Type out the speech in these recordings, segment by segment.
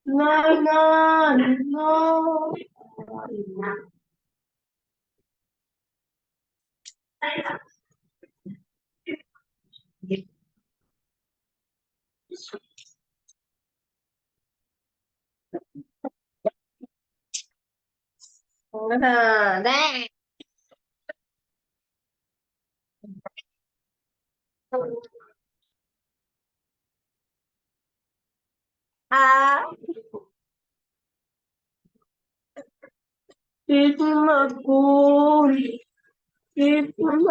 No, no, no. Đây. À, Makul. Makul.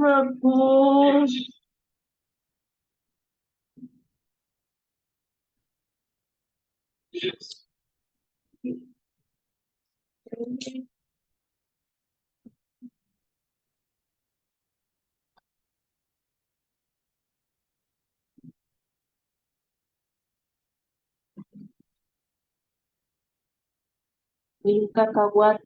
Makul. Cacahuate.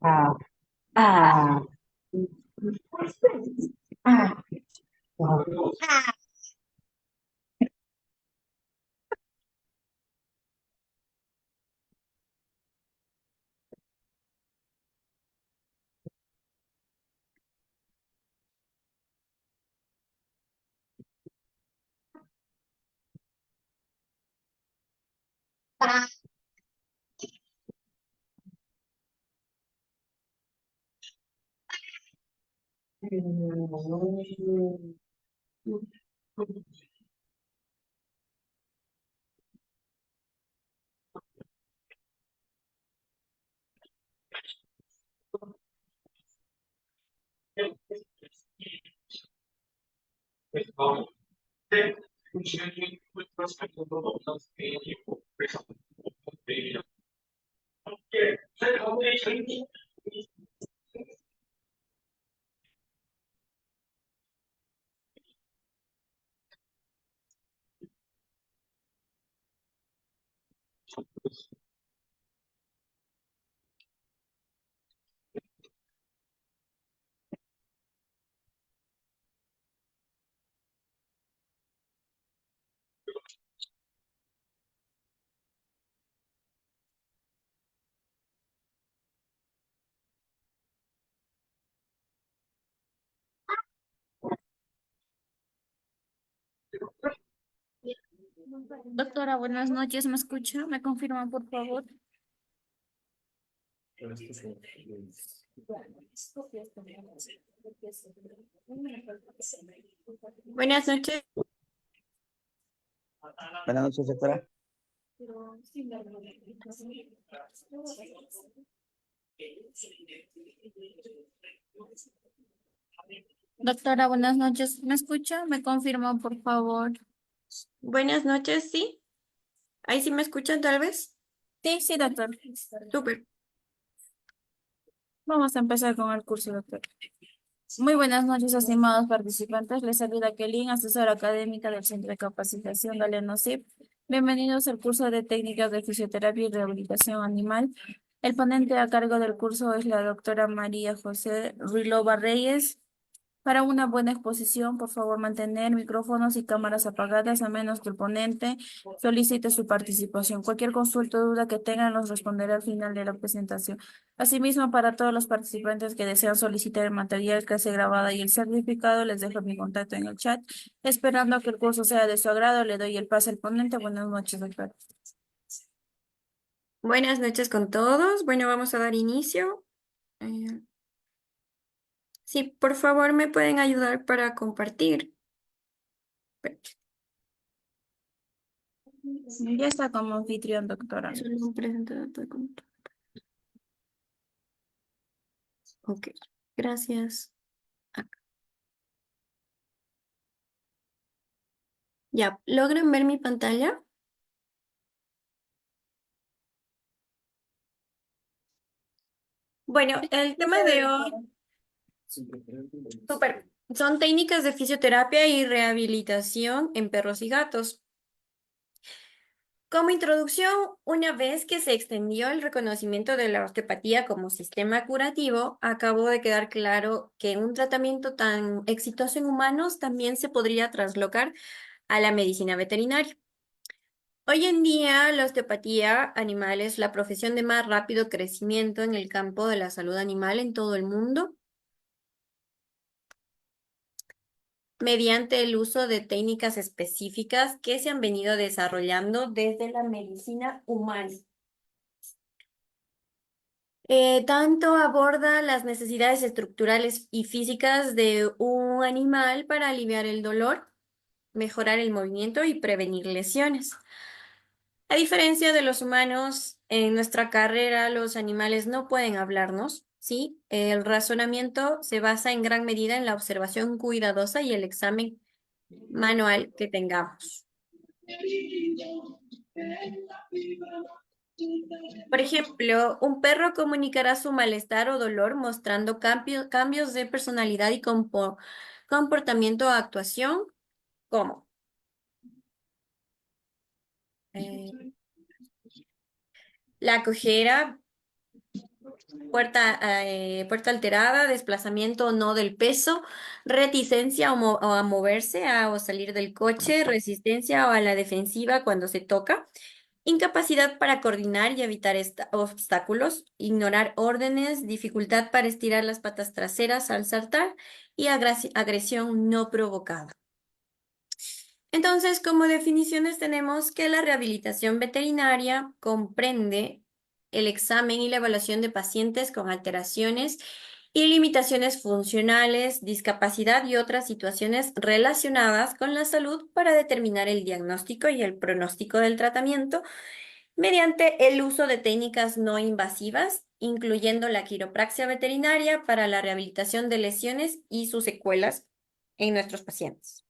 À, à, à, à. Doctora, buenas noches, ¿me escucha? ¿Me confirma, por favor? Buenas noches. Buenas noches, doctora. Doctora, buenas noches, ¿me escucha? ¿Me confirma, por favor? Buenas noches, sí. Ahí sí me escuchan, tal vez. Sí, sí, doctor. Súper. Vamos a empezar con el curso, doctor. Muy buenas noches, estimados participantes. Les saluda Kelly, asesora académica del Centro de Capacitación de Alenosip. Bienvenidos al curso de técnicas de fisioterapia y rehabilitación animal. El ponente a cargo del curso es la doctora María José Ruilova Reyes. Para una buena exposición, por favor, mantener micrófonos y cámaras apagadas a menos que el ponente solicite su participación. Cualquier consulta o duda que tengan los responderé al final de la presentación. Asimismo, para todos los participantes que desean solicitar el material, clase grabada y el certificado, les dejo mi contacto en el chat. Esperando que el curso sea de su agrado, le doy el pase al ponente. Buenas noches, doctor. Buenas noches con todos. Bueno, vamos a dar inicio. Eh, sí, por favor, me pueden ayudar para compartir. Ya está como anfitrión, doctora. Solo un presentador de control. Ok, gracias. Acá. Ya, ¿logran ver mi pantalla? Bueno, el tema de hoy, súper, son técnicas de fisioterapia y rehabilitación en perros y gatos. Como introducción, una vez que se extendió el reconocimiento de la osteopatía como sistema curativo, acabó de quedar claro que un tratamiento tan exitoso en humanos también se podría traslocar a la medicina veterinaria. Hoy en día, la osteopatía animal es la profesión de más rápido crecimiento en el campo de la salud animal en todo el mundo, mediante el uso de técnicas específicas que se han venido desarrollando desde la medicina humana. Tanto aborda las necesidades estructurales y físicas de un animal para aliviar el dolor, mejorar el movimiento y prevenir lesiones. A diferencia de los humanos, en nuestra carrera los animales no pueden hablarnos, ¿sí? El razonamiento se basa en gran medida en la observación cuidadosa y el examen manual que tengamos. Por ejemplo, un perro comunicará su malestar o dolor mostrando cambios de personalidad y comportamiento o actuación, como eh, la cojera, puerta alterada, desplazamiento o no del peso, reticencia o a moverse o salir del coche, resistencia o a la defensiva cuando se toca. Incapacidad para coordinar y evitar obstáculos, ignorar órdenes, dificultad para estirar las patas traseras al saltar y agresión no provocada. Entonces, como definiciones tenemos que la rehabilitación veterinaria comprende el examen y la evaluación de pacientes con alteraciones y limitaciones funcionales, discapacidad y otras situaciones relacionadas con la salud para determinar el diagnóstico y el pronóstico del tratamiento mediante el uso de técnicas no invasivas incluyendo la quiropraxia veterinaria para la rehabilitación de lesiones y sus secuelas en nuestros pacientes.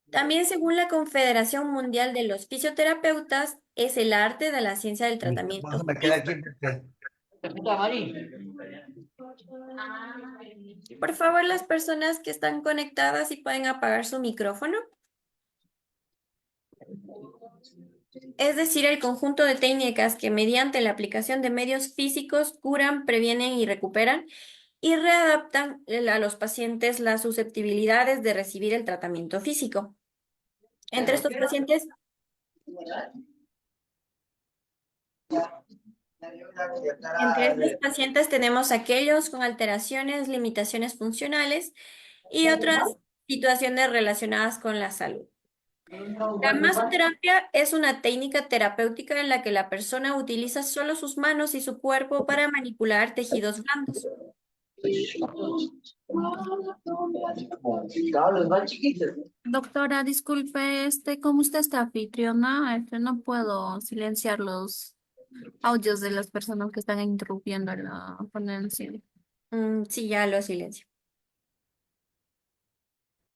También, según la Confederación Mundial de los Fisioterapeutas, es el arte de la ciencia del tratamiento físico. Por favor, las personas que están conectadas, si pueden apagar su micrófono. Es decir, el conjunto de técnicas que mediante la aplicación de medios físicos curan, previenen y recuperan y readaptan a los pacientes las susceptibilidades de recibir el tratamiento físico. Entre estos pacientes, tenemos aquellos con alteraciones, limitaciones funcionales y otras situaciones relacionadas con la salud. La masoterapia es una técnica terapéutica en la que la persona utiliza solo sus manos y su cuerpo para manipular tejidos blandos. Doctora, disculpe, como usted está anfitriona, no puedo silenciar los audios de las personas que están interrumpiendo la ponencia. Sí, ya lo silencio.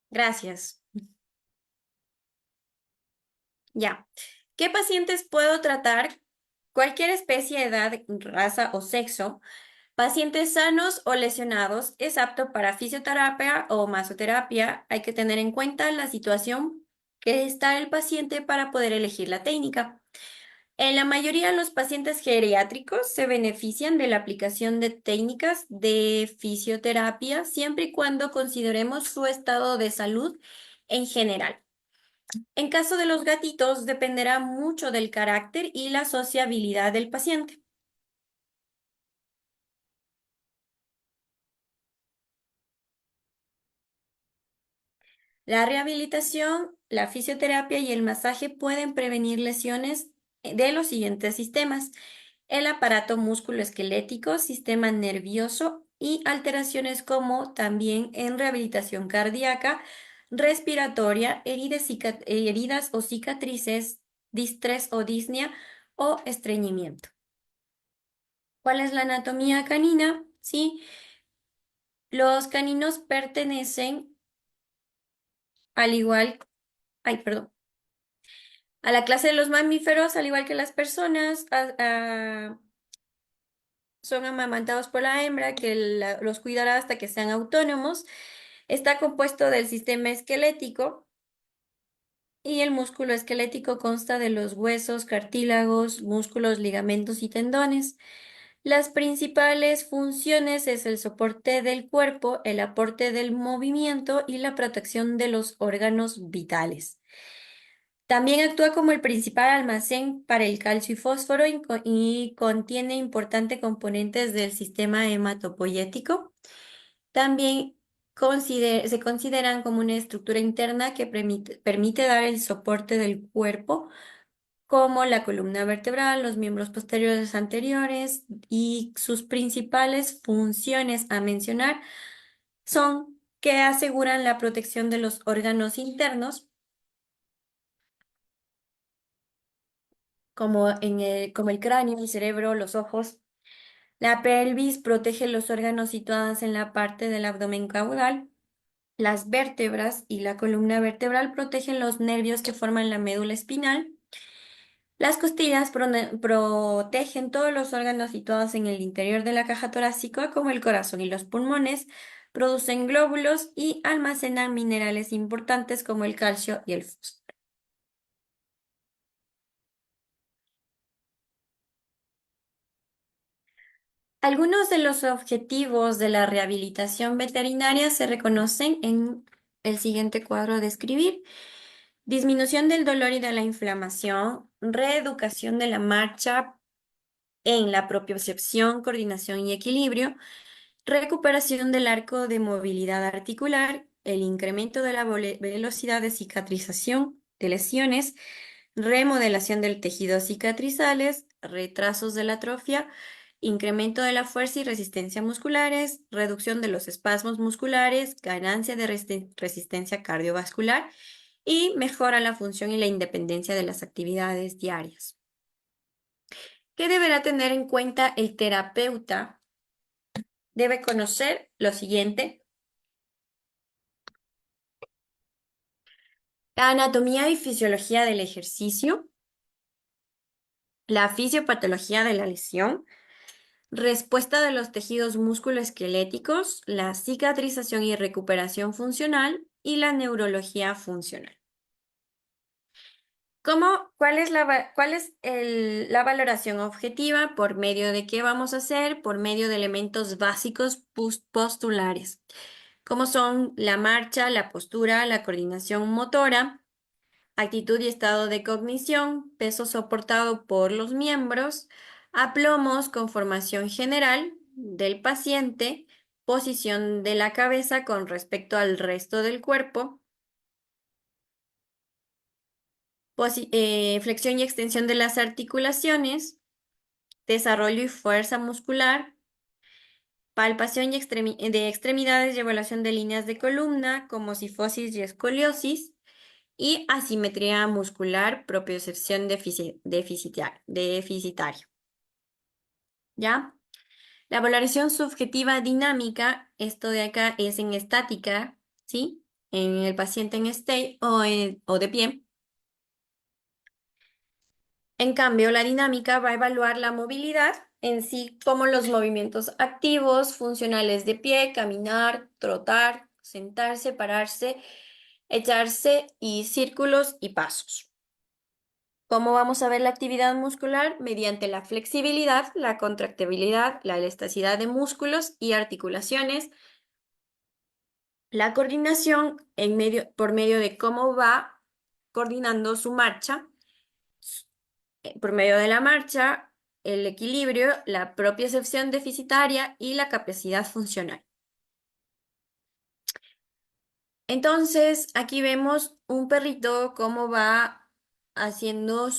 Gracias. Ya. ¿Qué pacientes puedo tratar? Cualquier especie, edad, raza o sexo. Pacientes sanos o lesionados es apto para fisioterapia o masoterapia. Hay que tener en cuenta la situación que está el paciente para poder elegir la técnica. En la mayoría de los pacientes geriátricos se benefician de la aplicación de técnicas de fisioterapia siempre y cuando consideremos su estado de salud en general. En caso de los gatitos, dependerá mucho del carácter y la sociabilidad del paciente. La rehabilitación, la fisioterapia y el masaje pueden prevenir lesiones de los siguientes sistemas: el aparato musculoesquelético, sistema nervioso y alteraciones como también en rehabilitación cardíaca, respiratoria, heridas o cicatrices, distrés o disnea o estreñimiento. ¿Cuál es la anatomía canina? Sí, los caninos pertenecen al igual, ay, perdón, a la clase de los mamíferos, al igual que las personas, son amamantados por la hembra que los cuidará hasta que sean autónomos. Está compuesto del sistema esquelético y el músculo esquelético consta de los huesos, cartílagos, músculos, ligamentos y tendones. Las principales funciones es el soporte del cuerpo, el aporte del movimiento y la protección de los órganos vitales. También actúa como el principal almacén para el calcio y fósforo y contiene importantes componentes del sistema hematopoyético. También se consideran como una estructura interna que permite dar el soporte del cuerpo, como la columna vertebral, los miembros posteriores anteriores, y sus principales funciones a mencionar son que aseguran la protección de los órganos internos, como el cráneo, el cerebro, los ojos. La pelvis protege los órganos situados en la parte del abdomen caudal. Las vértebras y la columna vertebral protegen los nervios que forman la médula espinal. Las costillas protegen todos los órganos situados en el interior de la caja torácica, como el corazón y los pulmones. Producen glóbulos y almacenan minerales importantes como el calcio y el fósforo. Algunos de los objetivos de la rehabilitación veterinaria se reconocen en el siguiente cuadro a describir: disminución del dolor y de la inflamación, reeducación de la marcha en la propiocepción, coordinación y equilibrio, recuperación del arco de movilidad articular, el incremento de la velocidad de cicatrización de lesiones, remodelación del tejido cicatrizales, retrasos de la atrofia, incremento de la fuerza y resistencia musculares, reducción de los espasmos musculares, ganancia de resistencia cardiovascular y mejora la función y la independencia de las actividades diarias. ¿Qué deberá tener en cuenta el terapeuta? Debe conocer lo siguiente: la anatomía y fisiología del ejercicio, la fisiopatología de la lesión, respuesta de los tejidos musculoesqueléticos, la cicatrización y recuperación funcional y la neurología funcional. ¿Cuál es la valoración objetiva? ¿Por medio de qué vamos a hacer? Por medio de elementos básicos postulares, como son la marcha, la postura, la coordinación motora, actitud y estado de cognición, peso soportado por los miembros, aplomos, conformación general del paciente, posición de la cabeza con respecto al resto del cuerpo, flexión y extensión de las articulaciones, desarrollo y fuerza muscular, palpación de extremidades y evaluación de líneas de columna como cifosis y escoliosis, y asimetría muscular, propiocepción deficitario. ¿Ya? La valoración subjetiva dinámica, esto de acá es en estática, ¿sí? En el paciente en stay o de pie. En cambio, la dinámica va a evaluar la movilidad en sí, como los movimientos activos, funcionales de pie, caminar, trotar, sentarse, pararse, echarse y círculos y pasos. ¿Cómo vamos a ver la actividad muscular? Mediante la flexibilidad, la contractibilidad, la elasticidad de músculos y articulaciones, la coordinación por medio de cómo va coordinando su marcha, por medio de la marcha, el equilibrio, la propiocepción deficitaria y la capacidad funcional. Entonces, aquí vemos un perrito cómo va haciendo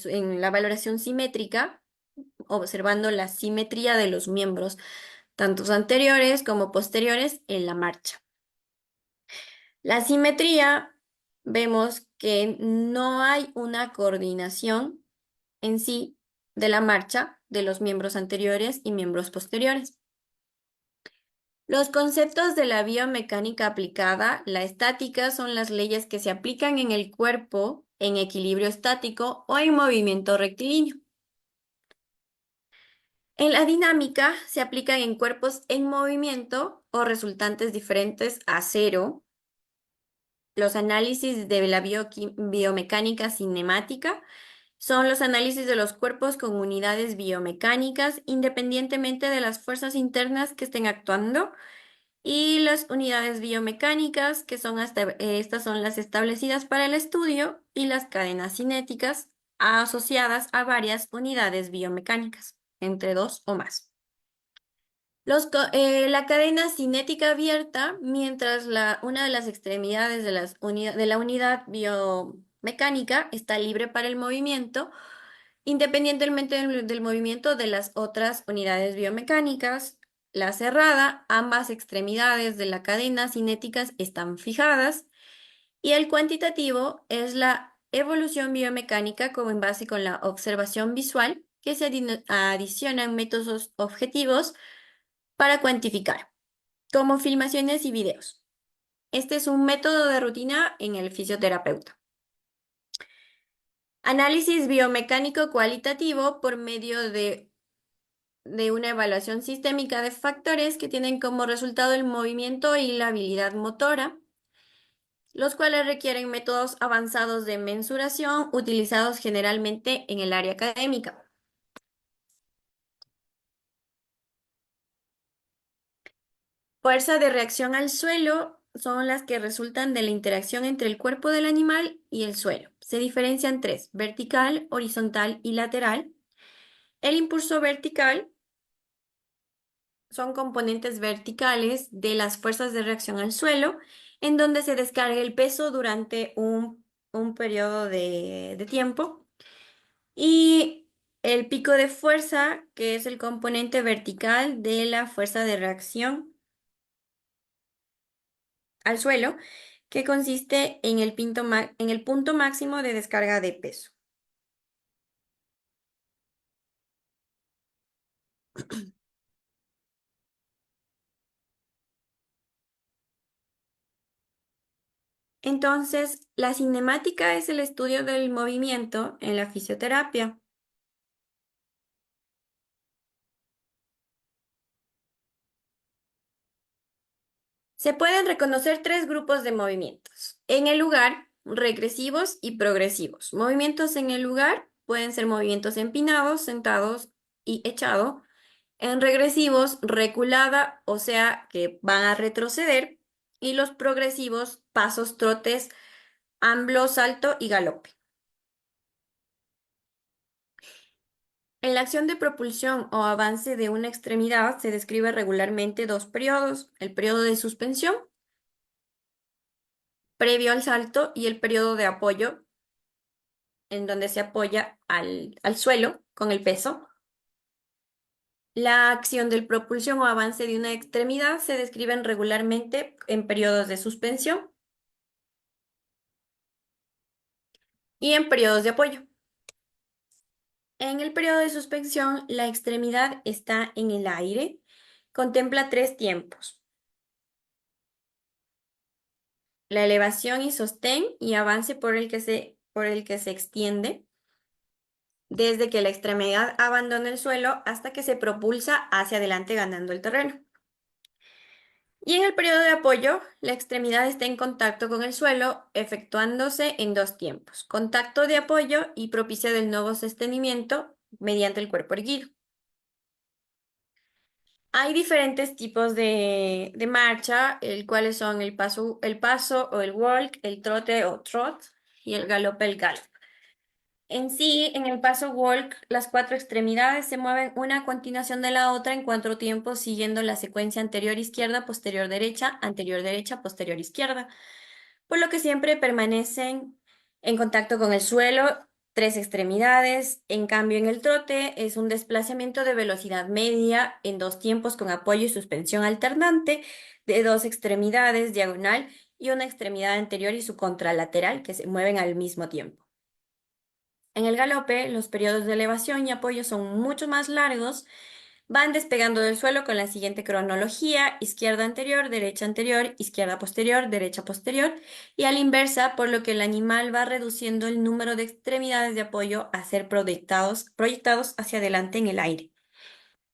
en la valoración simétrica, observando la simetría de los miembros, tanto anteriores como posteriores, en la marcha. La simetría, vemos que no hay una coordinación en sí de la marcha de los miembros anteriores y miembros posteriores. Los conceptos de la biomecánica aplicada, la estática, son las leyes que se aplican en el cuerpo en equilibrio estático o en movimiento rectilíneo. En la dinámica se aplican en cuerpos en movimiento o resultantes diferentes a cero. Los análisis de la biomecánica cinemática son los análisis de los cuerpos con unidades biomecánicas independientemente de las fuerzas internas que estén actuando, y las unidades biomecánicas, que son estas son las establecidas para el estudio, y las cadenas cinéticas asociadas a varias unidades biomecánicas, entre dos o más. La cadena cinética abierta, mientras una de las extremidades de la unidad biomecánica está libre para el movimiento, independientemente del movimiento de las otras unidades biomecánicas. La cerrada, ambas extremidades de la cadena cinéticas están fijadas, y el cuantitativo es la evolución biomecánica como en base con la observación visual, que se adicionan métodos objetivos para cuantificar, como filmaciones y videos. Este es un método de rutina en el fisioterapeuta. Análisis biomecánico cualitativo por medio de una evaluación sistémica de factores que tienen como resultado el movimiento y la habilidad motora, los cuales requieren métodos avanzados de mensuración utilizados generalmente en el área académica. Fuerza de reacción al suelo son las que resultan de la interacción entre el cuerpo del animal y el suelo. Se diferencian tres: vertical, horizontal y lateral. El impulso vertical son componentes verticales de las fuerzas de reacción al suelo, en donde se descarga el peso durante un periodo de tiempo. Y el pico de fuerza, que es el componente vertical de la fuerza de reacción al suelo, que consiste en el punto máximo de descarga de peso. Entonces, la cinemática es el estudio del movimiento en la fisioterapia. Se pueden reconocer tres grupos de movimientos. En el lugar, regresivos y progresivos. Movimientos en el lugar pueden ser movimientos empinados, sentados y echado. En regresivos, reculada, o sea que van a retroceder. Y los progresivos, pasos, trotes, amblo, salto y galope. En la acción de propulsión o avance de una extremidad se describe regularmente dos periodos, el periodo de suspensión, previo al salto, y el periodo de apoyo, en donde se apoya al suelo con el peso. La acción de propulsión o avance de una extremidad se describen regularmente en periodos de suspensión y en periodos de apoyo. En el periodo de suspensión, la extremidad está en el aire. Contempla tres tiempos: la elevación y sostén y avance por el que se extiende desde que la extremidad abandona el suelo hasta que se propulsa hacia adelante ganando el terreno. Y en el periodo de apoyo, la extremidad está en contacto con el suelo, efectuándose en dos tiempos: contacto de apoyo y propicia del nuevo sostenimiento mediante el cuerpo erguido. Hay diferentes tipos de marcha, el cuales son el paso o el walk, el trote o trot y el galope, el galope. En sí, en el paso walk, las cuatro extremidades se mueven una a continuación de la otra en cuatro tiempos, siguiendo la secuencia anterior izquierda, posterior derecha, posterior izquierda, por lo que siempre permanecen en contacto con el suelo, tres extremidades. En cambio, en el trote es un desplazamiento de velocidad media en dos tiempos con apoyo y suspensión alternante de dos extremidades diagonal y una extremidad anterior y su contralateral que se mueven al mismo tiempo. En el galope, los periodos de elevación y apoyo son mucho más largos. Van despegando del suelo con la siguiente cronología: izquierda anterior, izquierda posterior, derecha posterior, y a la inversa, por lo que el animal va reduciendo el número de extremidades de apoyo a ser proyectados hacia adelante en el aire,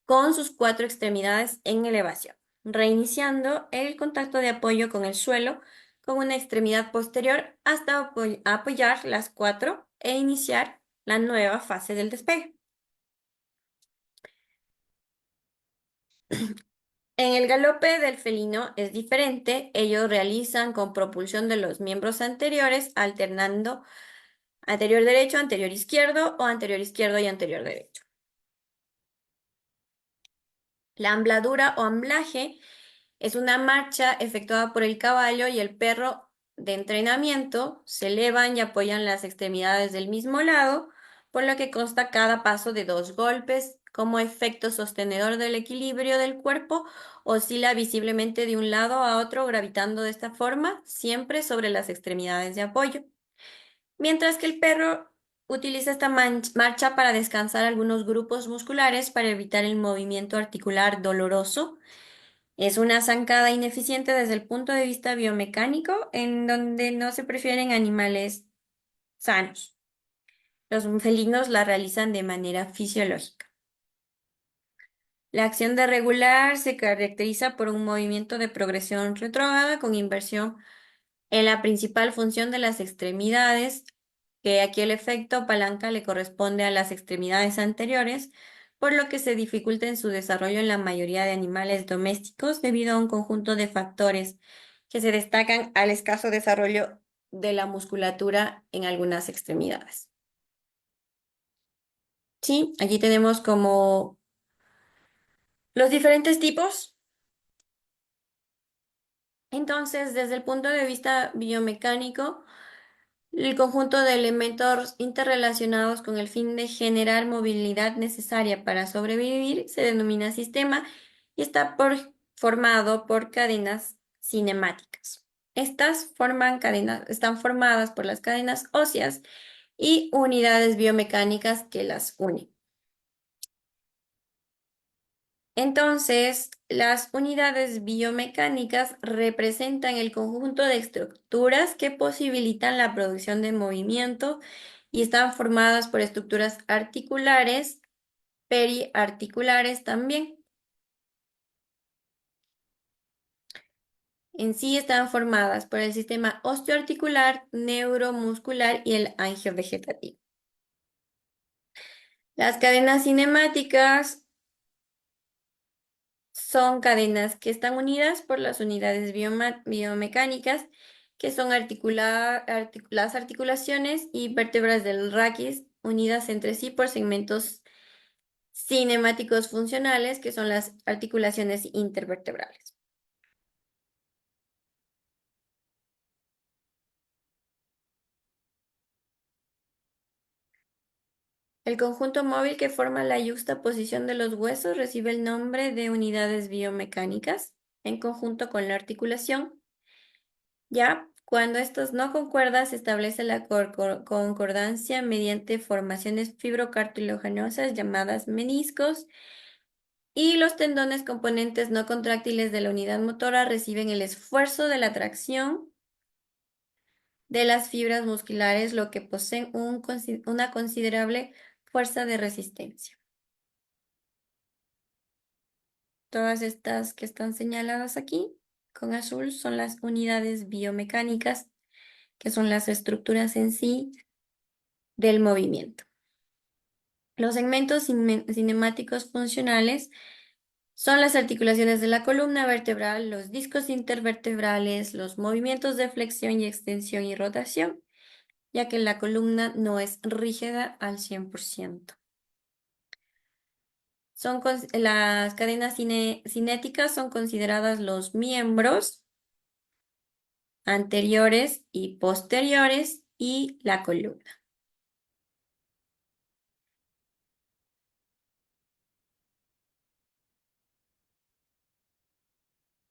con sus cuatro extremidades en elevación, reiniciando el contacto de apoyo con el suelo con una extremidad posterior hasta apoyar las cuatro e iniciar la nueva fase del despegue. En el galope del felino es diferente. Ellos realizan con propulsión de los miembros anteriores, alternando anterior derecho, anterior izquierdo o anterior izquierdo y anterior derecho. La ambladura o amblaje es una marcha efectuada por el caballo y el perro de entrenamiento. Se elevan y apoyan las extremidades del mismo lado, por lo que consta cada paso de dos golpes. Como efecto sostenedor del equilibrio del cuerpo, oscila visiblemente de un lado a otro, gravitando de esta forma siempre sobre las extremidades de apoyo. Mientras que el perro utiliza esta marcha para descansar algunos grupos musculares para evitar el movimiento articular doloroso. Es una zancada ineficiente desde el punto de vista biomecánico, en donde no se prefieren animales sanos. Los felinos la realizan de manera fisiológica. La acción de regular se caracteriza por un movimiento de progresión retrógrada con inversión en la principal función de las extremidades, que aquí el efecto palanca le corresponde a las extremidades anteriores, por lo que se dificulta en su desarrollo en la mayoría de animales domésticos debido a un conjunto de factores que se destacan al escaso desarrollo de la musculatura en algunas extremidades. Sí, aquí tenemos como los diferentes tipos. Entonces, desde el punto de vista biomecánico, el conjunto de elementos interrelacionados con el fin de generar movilidad necesaria para sobrevivir se denomina sistema y está formado por cadenas cinemáticas. Están formadas por las cadenas óseas y unidades biomecánicas que las unen. Entonces, las unidades biomecánicas representan el conjunto de estructuras que posibilitan la producción de movimiento y están formadas por estructuras articulares, periarticulares también. En sí están formadas por el sistema osteoarticular, neuromuscular y el angiovegetativo. Las cadenas cinemáticas son cadenas que están unidas por las unidades biomecánicas, que son las articulaciones y vértebras del raquis, unidas entre sí por segmentos cinemáticos funcionales, que son las articulaciones intervertebrales. El conjunto móvil que forma la yuxtaposición de los huesos recibe el nombre de unidades biomecánicas, en conjunto con la articulación. Ya, cuando estos no concuerdan, se establece la concordancia mediante formaciones fibrocartilaginosas llamadas meniscos, y los tendones componentes no contráctiles de la unidad motora reciben el esfuerzo de la tracción de las fibras musculares, lo que poseen una considerable fuerza de resistencia. Todas estas que están señaladas aquí con azul son las unidades biomecánicas, que son las estructuras en sí del movimiento. Los segmentos cinemáticos funcionales son las articulaciones de la columna vertebral, los discos intervertebrales, los movimientos de flexión y extensión y rotación, ya que la columna no es rígida al 100%. Las cadenas cinéticas son consideradas los miembros anteriores y posteriores y la columna.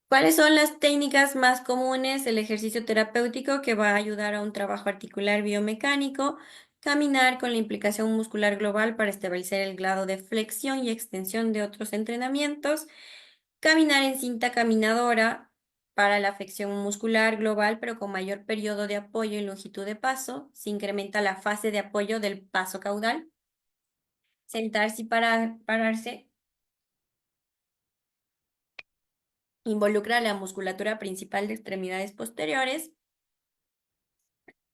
¿Cuáles son las técnicas más comunes del ejercicio terapéutico que va a ayudar a un trabajo articular biomecánico? Caminar con la implicación muscular global para establecer el grado de flexión y extensión de otros entrenamientos. Caminar en cinta caminadora para la flexión muscular global, pero con mayor periodo de apoyo y longitud de paso. Se incrementa la fase de apoyo del paso caudal. Sentarse y pararse involucra la musculatura principal de extremidades posteriores,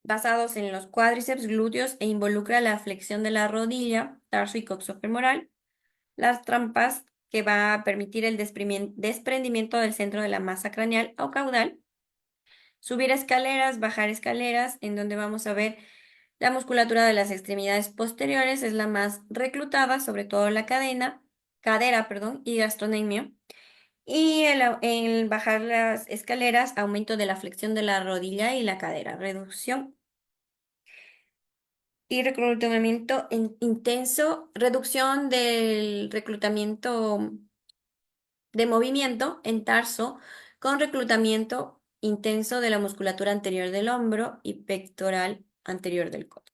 basados en los cuádriceps, glúteos, e involucra la flexión de la rodilla, tarso y coxofemoral. Las trampas, que va a permitir el desprendimiento del centro de la masa craneal o caudal. Subir escaleras, bajar escaleras, en donde vamos a ver la musculatura de las extremidades posteriores es la más reclutada, sobre todo la cadera, perdón, y gastrocnemio. Y el bajar las escaleras, aumento de la flexión de la rodilla y la cadera, reducción y reclutamiento intenso, reducción del reclutamiento de movimiento en tarso con reclutamiento intenso de la musculatura anterior del hombro y pectoral anterior del codo.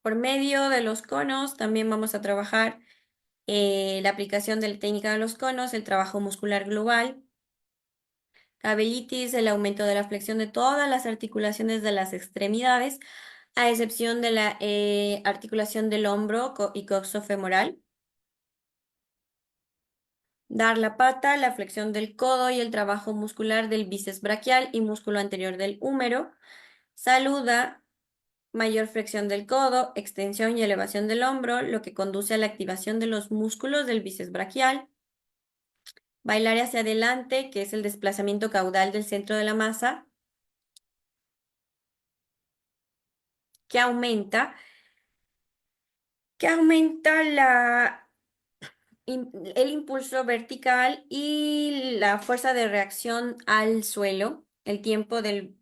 Por medio de los conos también vamos a trabajar la aplicación de la técnica de los conos, el trabajo muscular global, cabellitis, el aumento de la flexión de todas las articulaciones de las extremidades, a excepción de la articulación del hombro y coxofemoral. Dar la pata, la flexión del codo y el trabajo muscular del bíceps braquial y músculo anterior del húmero. Saluda, mayor flexión del codo, extensión y elevación del hombro, lo que conduce a la activación de los músculos del bíceps braquial. Bailar hacia adelante, que es el desplazamiento caudal del centro de la masa, que aumenta, el impulso vertical y la fuerza de reacción al suelo, el pico de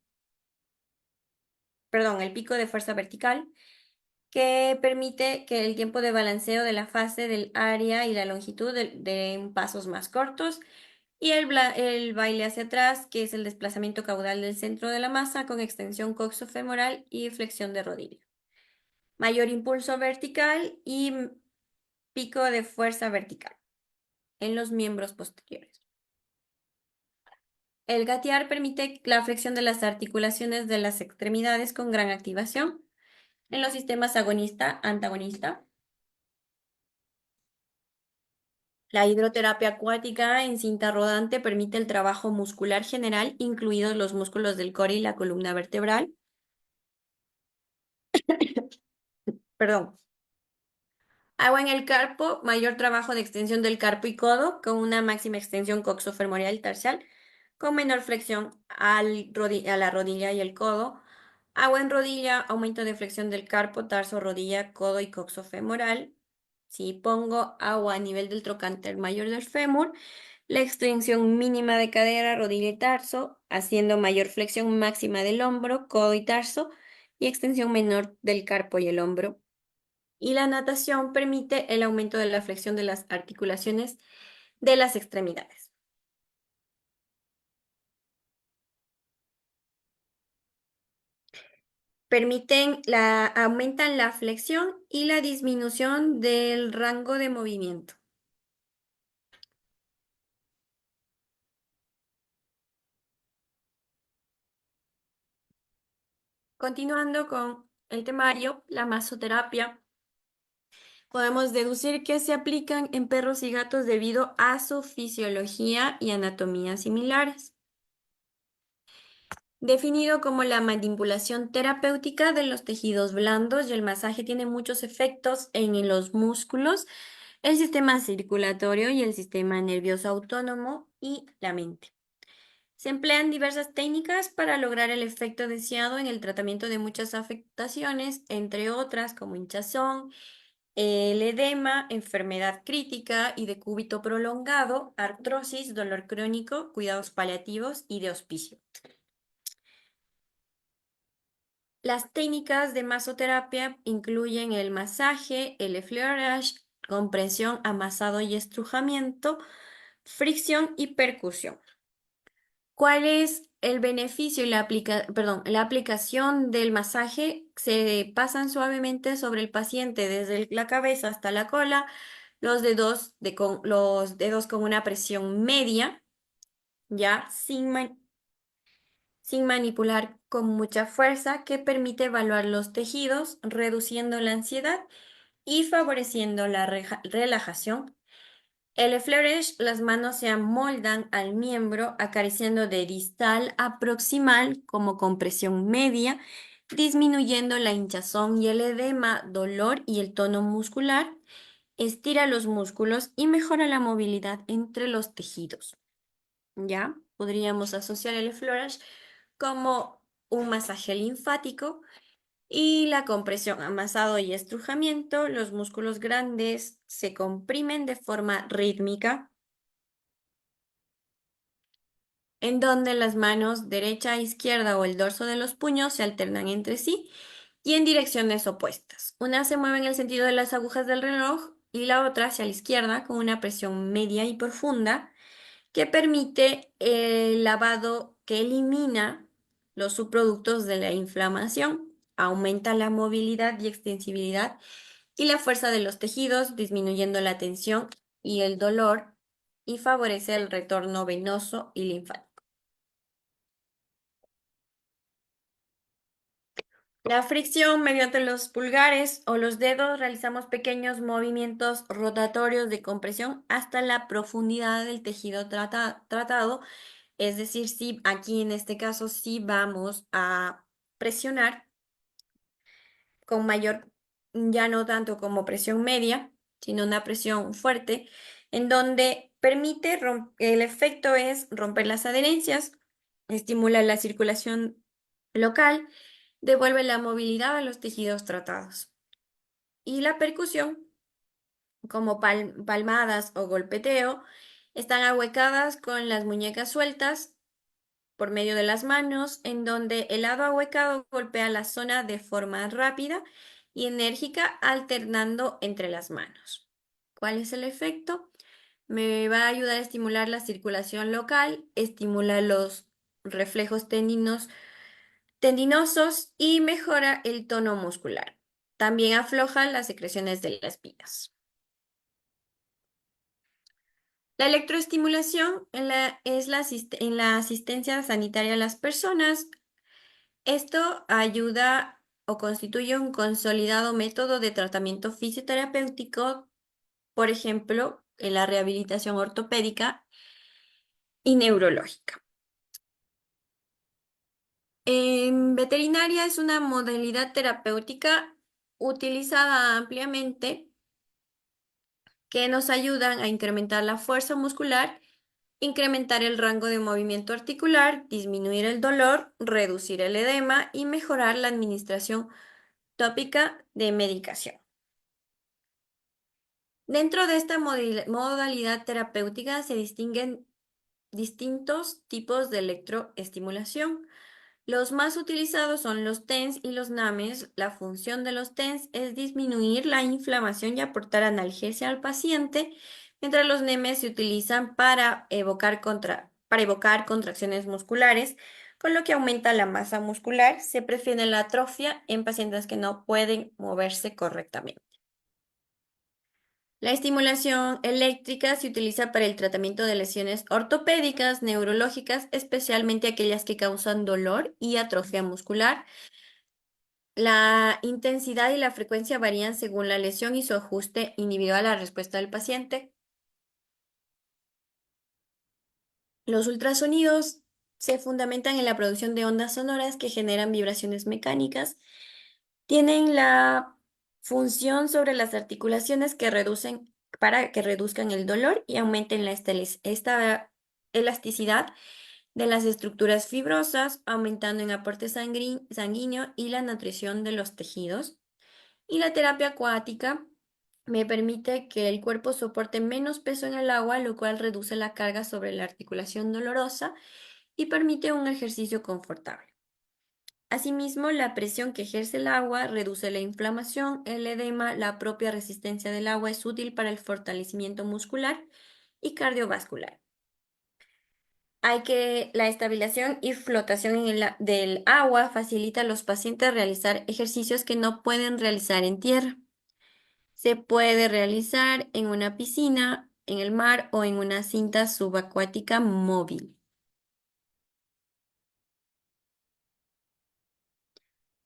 fuerza vertical, que permite que el tiempo de balanceo de la fase del área y la longitud de pasos más cortos, y el baile hacia atrás, que es el desplazamiento caudal del centro de la masa con extensión coxofemoral y flexión de rodilla. Mayor impulso vertical y pico de fuerza vertical en los miembros posteriores. El gatear permite la flexión de las articulaciones de las extremidades con gran activación en los sistemas agonista-antagonista. La hidroterapia acuática en cinta rodante permite el trabajo muscular general, incluidos los músculos del core y la columna vertebral. Perdón. Agua en el carpo, mayor trabajo de extensión del carpo y codo, con una máxima extensión coxofemoral y tarsal, con menor flexión a la rodilla y el codo. Agua en rodilla, aumento de flexión del carpo, tarso, rodilla, codo y coxofemoral. Si pongo agua a nivel del trocánter mayor del fémur, la extensión mínima de cadera, rodilla y tarso, haciendo mayor flexión máxima del hombro, codo y tarso, y extensión menor del carpo y el hombro. Y la natación permite el aumento de la flexión de las articulaciones de las extremidades. Aumentan la flexión y la disminución del rango de movimiento. Continuando con el temario, la masoterapia, podemos deducir que se aplican en perros y gatos debido a su fisiología y anatomía similares. Definido como la manipulación terapéutica de los tejidos blandos, y el masaje tiene muchos efectos en los músculos, el sistema circulatorio y el sistema nervioso autónomo y la mente. Se emplean diversas técnicas para lograr el efecto deseado en el tratamiento de muchas afectaciones, entre otras como hinchazón, el edema, enfermedad crítica y de cúbito prolongado, artrosis, dolor crónico, cuidados paliativos y de hospicio. Las técnicas de masoterapia incluyen el masaje, el effleurage, compresión, amasado y estrujamiento, fricción y percusión. ¿Cuál es el beneficio y la aplicación del masaje? Se pasan suavemente sobre el paciente desde la cabeza hasta la cola, los dedos con una presión media, ya sin manipular con mucha fuerza, que permite evaluar los tejidos, reduciendo la ansiedad y favoreciendo la relajación. El flourish, las manos se amoldan al miembro, acariciando de distal a proximal como compresión media, disminuyendo la hinchazón y el edema, dolor y el tono muscular, estira los músculos y mejora la movilidad entre los tejidos. ¿Ya? Podríamos asociar el flourish como un masaje linfático y la compresión, amasado y estrujamiento. Los músculos grandes se comprimen de forma rítmica, en donde las manos derecha e izquierda o el dorso de los puños se alternan entre sí y en direcciones opuestas. Una se mueve en el sentido de las agujas del reloj y la otra hacia la izquierda con una presión media y profunda que permite el lavado, que elimina los subproductos de la inflamación, aumenta la movilidad y extensibilidad y la fuerza de los tejidos, disminuyendo la tensión y el dolor, y favorece el retorno venoso y linfático. La fricción, mediante los pulgares o los dedos, realizamos pequeños movimientos rotatorios de compresión hasta la profundidad del tejido tratado. Es decir, si aquí en este caso sí vamos a presionar con mayor, ya no tanto como presión media, sino una presión fuerte, en donde permite, el efecto es romper las adherencias, estimula la circulación local, devuelve la movilidad a los tejidos tratados. Y la percusión, como palmadas o golpeteo, están ahuecadas con las muñecas sueltas por medio de las manos, en donde el lado ahuecado golpea la zona de forma rápida y enérgica, alternando entre las manos. ¿Cuál es el efecto? Me va a ayudar a estimular la circulación local, estimula los reflejos tendinosos y mejora el tono muscular. También afloja las secreciones de las vías. La electroestimulación en la asistencia sanitaria a las personas. Esto ayuda o constituye un consolidado método de tratamiento fisioterapéutico, por ejemplo, en la rehabilitación ortopédica y neurológica. En veterinaria es una modalidad terapéutica utilizada ampliamente que nos ayudan a incrementar la fuerza muscular, incrementar el rango de movimiento articular, disminuir el dolor, reducir el edema y mejorar la administración tópica de medicación. Dentro de esta modalidad terapéutica se distinguen distintos tipos de electroestimulación. Los más utilizados son los TENS y los NAMES. La función de los TENS es disminuir la inflamación y aportar analgesia al paciente, mientras los NEMES se utilizan para evocar contracciones musculares, con lo que aumenta la masa muscular. Se prefiere la atrofia en pacientes que no pueden moverse correctamente. La estimulación eléctrica se utiliza para el tratamiento de lesiones ortopédicas, neurológicas, especialmente aquellas que causan dolor y atrofia muscular. La intensidad y la frecuencia varían según la lesión y su ajuste individual a la respuesta del paciente. Los ultrasonidos se fundamentan en la producción de ondas sonoras que generan vibraciones mecánicas. Tienen la función sobre las articulaciones para que reduzcan el dolor y aumenten esta elasticidad de las estructuras fibrosas, aumentando el aporte sanguíneo y la nutrición de los tejidos. Y la terapia acuática me permite que el cuerpo soporte menos peso en el agua, lo cual reduce la carga sobre la articulación dolorosa y permite un ejercicio confortable. Asimismo, la presión que ejerce el agua reduce la inflamación, el edema, la propia resistencia del agua es útil para el fortalecimiento muscular y cardiovascular. La estabilización y flotación del agua facilita a los pacientes realizar ejercicios que no pueden realizar en tierra. Se puede realizar en una piscina, en el mar o en una cinta subacuática móvil.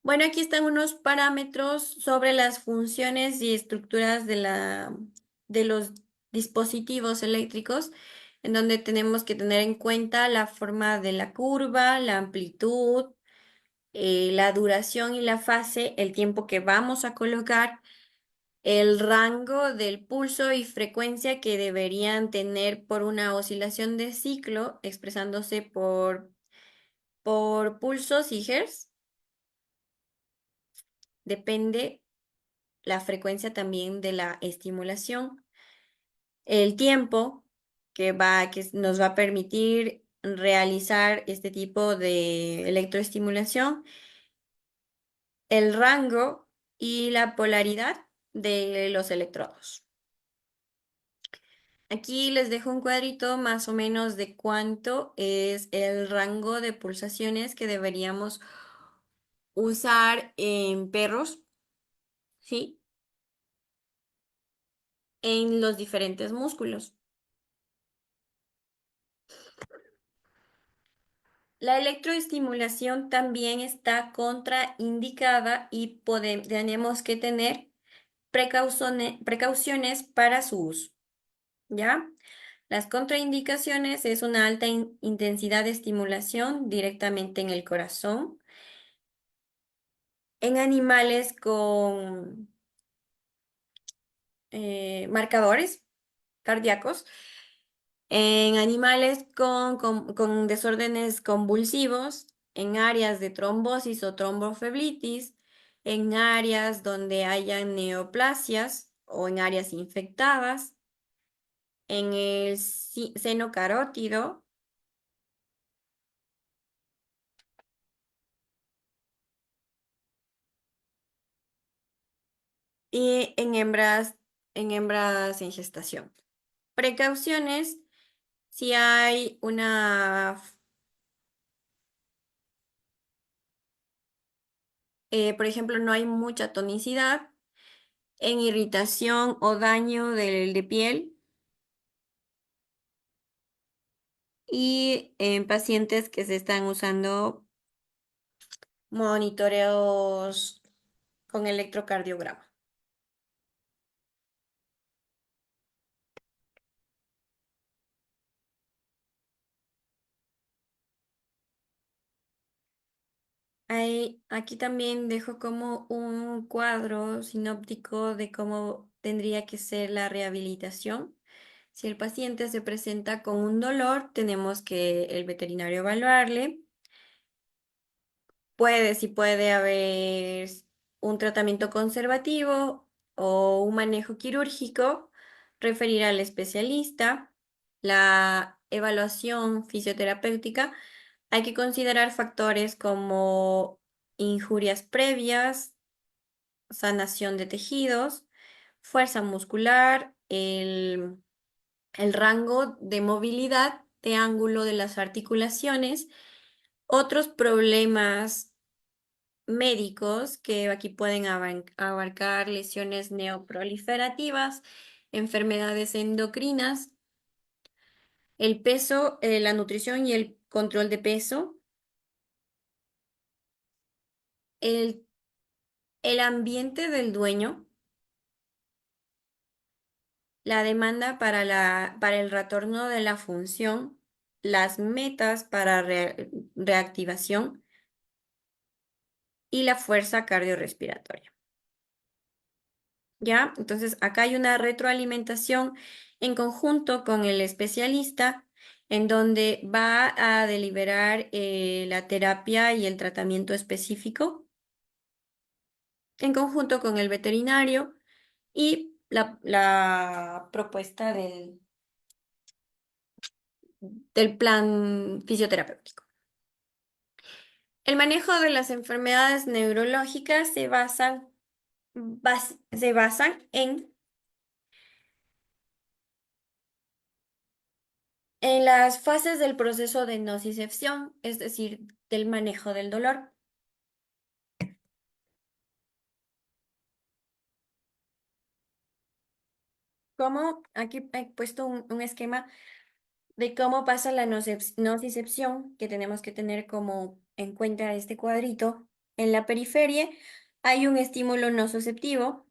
Bueno, aquí están unos parámetros sobre las funciones y estructuras de los dispositivos eléctricos, en donde tenemos que tener en cuenta la forma de la curva, la amplitud, la duración y la fase, el tiempo que vamos a colocar, el rango del pulso y frecuencia que deberían tener por una oscilación de ciclo, expresándose por pulsos y hertz. Depende la frecuencia también de la estimulación, el tiempo que nos va a permitir realizar este tipo de electroestimulación, el rango y la polaridad de los electrodos. Aquí les dejo un cuadrito más o menos de cuánto es el rango de pulsaciones que deberíamos usar en perros, ¿sí? En los diferentes músculos. La electroestimulación también está contraindicada y tenemos que tener precauciones para su uso, ¿ya? Las contraindicaciones es una alta intensidad de estimulación directamente en el corazón, en animales con marcadores cardíacos, en animales con desórdenes convulsivos, en áreas de trombosis o tromboflebitis, en áreas donde hayan neoplasias o en áreas infectadas, en el seno carótido y en hembras en gestación. Precauciones, si hay por ejemplo, no hay mucha tonicidad, en irritación o daño de piel, y en pacientes que se están usando monitoreos con electrocardiograma. Aquí también dejo como un cuadro sinóptico de cómo tendría que ser la rehabilitación. Si el paciente se presenta con un dolor, tenemos que el veterinario evaluarle. Si puede haber un tratamiento conservativo o un manejo quirúrgico, referir al especialista. La evaluación fisioterapéutica, hay que considerar factores como injurias previas, sanación de tejidos, fuerza muscular, el rango de movilidad, de ángulo de las articulaciones, otros problemas médicos que aquí pueden abarcar lesiones neoproliferativas, enfermedades endocrinas, el peso, la nutrición y el control de peso, el, el ambiente del dueño, la demanda para el retorno de la función, las metas para reactivación y la fuerza cardiorrespiratoria. ¿Ya? Entonces, acá hay una retroalimentación en conjunto con el especialista en donde va a deliberar la terapia y el tratamiento específico en conjunto con el veterinario y la propuesta del plan fisioterapéutico. El manejo de las enfermedades neurológicas se basan en las fases del proceso de nocicepción, es decir, del manejo del dolor. Como aquí he puesto un esquema de cómo pasa la nocicepción, que tenemos que tener como en cuenta este cuadrito. En la periferia hay un estímulo nociceptivo,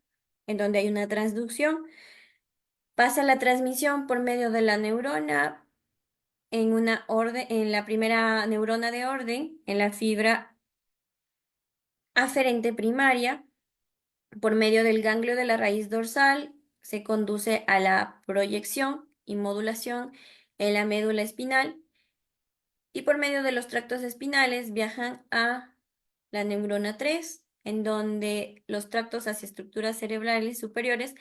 en donde hay una transducción. Pasa la transmisión por medio de la neurona en la primera neurona de orden, en la fibra aferente primaria. Por medio del ganglio de la raíz dorsal se conduce a la proyección y modulación en la médula espinal y por medio de los tractos espinales viajan a la neurona 3, en donde los tractos hacia estructuras cerebrales superiores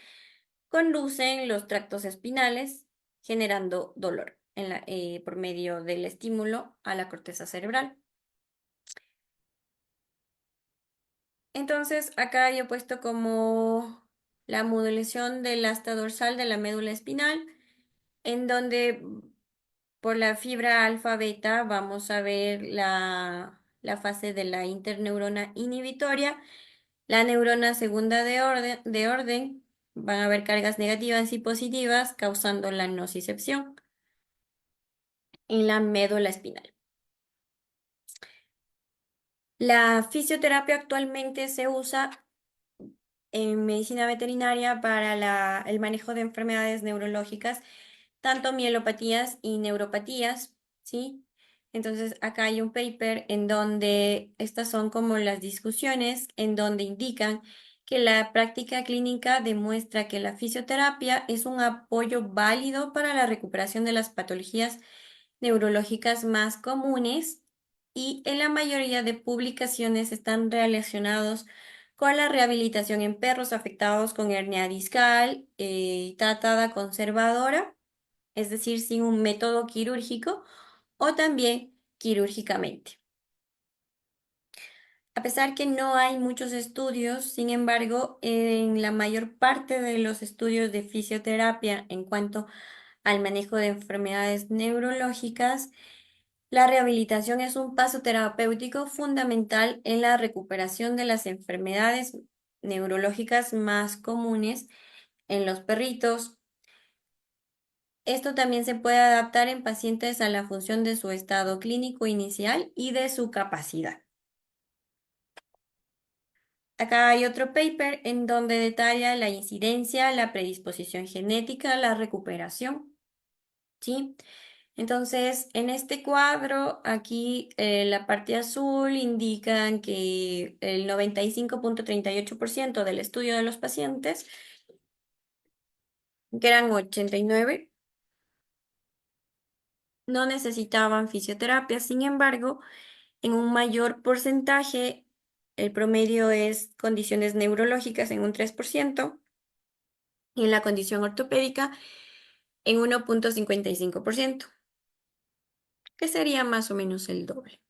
conducen los tractos espinales generando dolor por medio del estímulo a la corteza cerebral. Entonces, acá yo he puesto como la modulación del asta dorsal de la médula espinal, en donde por la fibra alfa-beta vamos a ver la fase de la interneurona inhibitoria, la neurona segunda de orden, van a haber cargas negativas y positivas causando la nocicepción en la médula espinal. La fisioterapia actualmente se usa en medicina veterinaria para el manejo de enfermedades neurológicas, tanto mielopatías y neuropatías, ¿sí? Entonces, acá hay un paper en donde estas son como las discusiones, en donde indican que la práctica clínica demuestra que la fisioterapia es un apoyo válido para la recuperación de las patologías neurológicas más comunes y en la mayoría de publicaciones están relacionados con la rehabilitación en perros afectados con hernia discal tratada conservadora, es decir, sin un método quirúrgico o también quirúrgicamente. A pesar que no hay muchos estudios, sin embargo, en la mayor parte de los estudios de fisioterapia en cuanto al manejo de enfermedades neurológicas, la rehabilitación es un paso terapéutico fundamental en la recuperación de las enfermedades neurológicas más comunes en los perritos, Esto también se puede adaptar en pacientes a la función de su estado clínico inicial y de su capacidad. Acá hay otro paper en donde detalla la incidencia, la predisposición genética, la recuperación, ¿sí? Entonces, en este cuadro, aquí la parte azul indican que el 95,38% del estudio de los pacientes, que eran 89, no necesitaban fisioterapia. Sin embargo, en un mayor porcentaje, el promedio es condiciones neurológicas en un 3% y en la condición ortopédica en 1,55%, que sería más o menos el doble.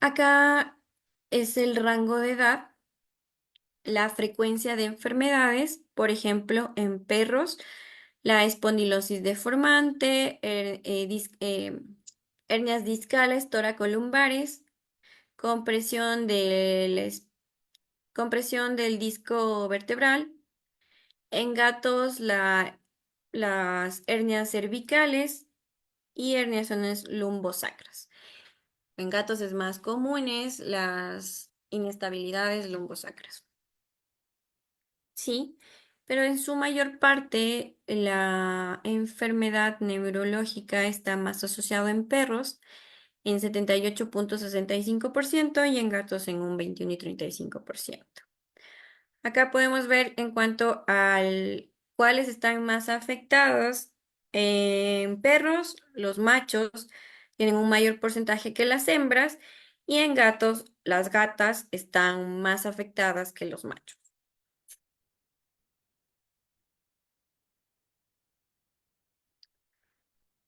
Acá es el rango de edad, la frecuencia de enfermedades, por ejemplo, en perros, la espondilosis deformante, hernias discales, toracolumbares, compresión compresión del disco vertebral. En gatos, las hernias cervicales y herniaciones lumbosacras. En gatos es más comunes las inestabilidades lumbosacras. Sí, pero en su mayor parte la enfermedad neurológica está más asociada en perros en 78,65% y en gatos en un 21 y 35%. Acá podemos ver en cuanto al cuáles están más afectados. En perros, los machos tienen un mayor porcentaje que las hembras y en gatos, las gatas están más afectadas que los machos.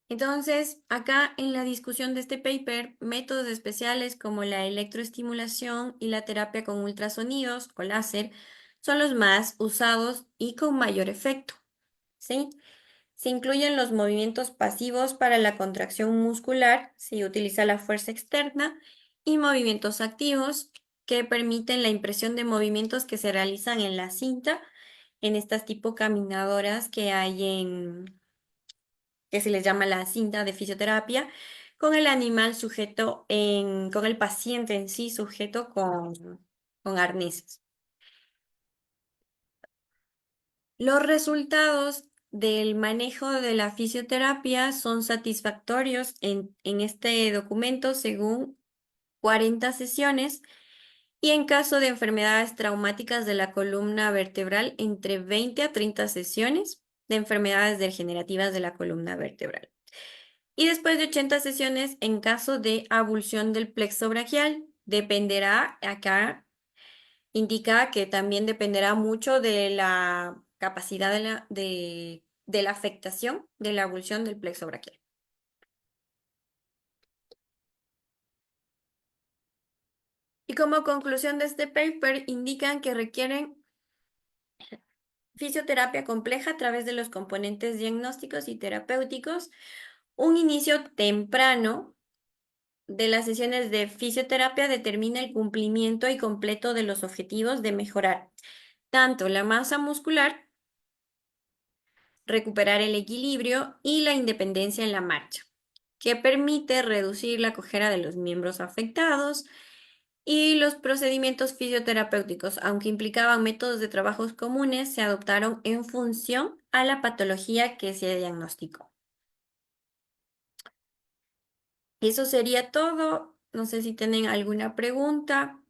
Entonces, acá en la discusión de este paper, métodos especiales como la electroestimulación y la terapia con ultrasonidos o láser son los más usados y con mayor efecto, ¿sí? Se incluyen los movimientos pasivos para la contracción muscular, se utiliza la fuerza externa, y movimientos activos que permiten la impresión de movimientos que se realizan en la cinta, en estas tipo caminadoras que hay que se les llama la cinta de fisioterapia, con el animal sujeto con el paciente en sí sujeto con arneses. Los resultados del manejo de la fisioterapia son satisfactorios en este documento según 40 sesiones y en caso de enfermedades traumáticas de la columna vertebral entre 20 a 30 sesiones de enfermedades degenerativas de la columna vertebral. Y después de 80 sesiones en caso de abulsión del plexo braquial, dependerá acá. Indica que también dependerá mucho de la capacidad de la afectación de la avulsión del plexo braquial. Y como conclusión de este paper, indican que requieren fisioterapia compleja a través de los componentes diagnósticos y terapéuticos, un inicio temprano de las sesiones de fisioterapia determina el cumplimiento y completo de los objetivos de mejorar tanto la masa muscular, recuperar el equilibrio y la independencia en la marcha, que permite reducir la cojera de los miembros afectados y los procedimientos fisioterapéuticos, aunque implicaban métodos de trabajos comunes, se adoptaron en función a la patología que se diagnosticó. Eso sería todo. No sé si tienen alguna pregunta.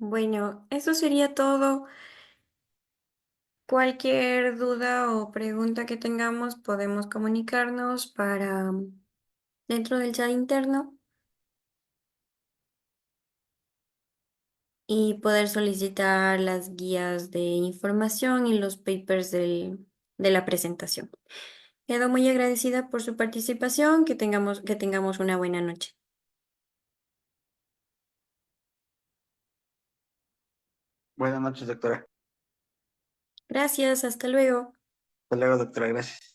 Bueno, eso sería todo. Cualquier duda o pregunta que tengamos, podemos comunicarnos para dentro del chat interno y poder solicitar las guías de información y los papers de la presentación. Quedo muy agradecida por su participación, que tengamos una buena noche. Buenas noches, doctora. Gracias, hasta luego. Hasta luego, doctora. Gracias.